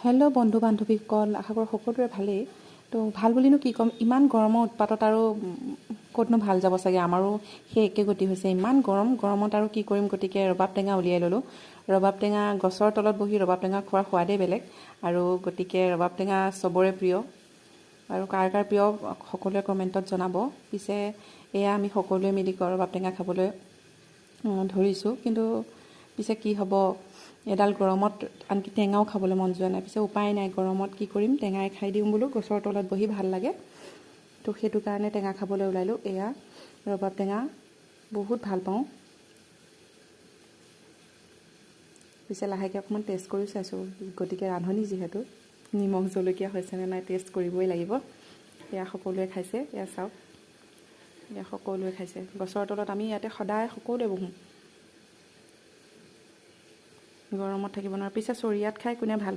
Hello' বন্ধু বান্ধৱীসকল, আশা কৰোঁ সকলোৰে ভালেই। তো ভাল বুলিনো কি ক'ম, ইমান গৰমৰ উৎপাতত আৰু ক'তনো ভাল যাব চাগে। আমাৰো সেই একে গতি হৈছে, ইমান গৰমত আৰু কি কৰিম, গতিকে ৰবাব টেঙা উলিয়াই ল'লোঁ। ৰবাব টেঙা, গছৰ তলত বহি ৰবাব টেঙা খোৱাৰ সোৱাদেই বেলেগ, আৰু গতিকে ৰবাব টেঙা চবৰে প্ৰিয়, আৰু কাৰ কাৰ প্ৰিয় সকলোৱে কমেণ্টত জনাব। পিছে এয়া আমি সকলোৱে মিলি ৰবাব টেঙা খাবলৈ ধৰিছোঁ, কিন্তু পিছে কি হ'ব, এডাল গৰমত আনকি টেঙাও খাবলৈ মন যোৱা নাই। পিছে উপায় নাই, গৰমত কি কৰিম, টেঙাই খাই দিওঁ বোলো, গছৰ তলত বহি ভাল লাগে। তো সেইটো কাৰণে টেঙা খাবলৈ ওলালোঁ। এয়া ৰবাব টেঙা বহুত ভাল পাওঁ। পিছে লাহেকৈ অকণমান টেষ্ট কৰি চাইছোঁ, গতিকে ৰান্ধনি যিহেতু নিমখ জলকীয়া হৈছেনে নাই টেষ্ট কৰিবই লাগিব। এয়া সকলোৱে খাইছে, এয়া চাওক, এয়া সকলোৱে খাইছে। গছৰ তলত আমি ইয়াতে সদায় সকলোৱে বহোঁ, গৰমত থাকিব নোৱাৰোঁ। পিছে চৰিয়াত খাই কোনে ভাল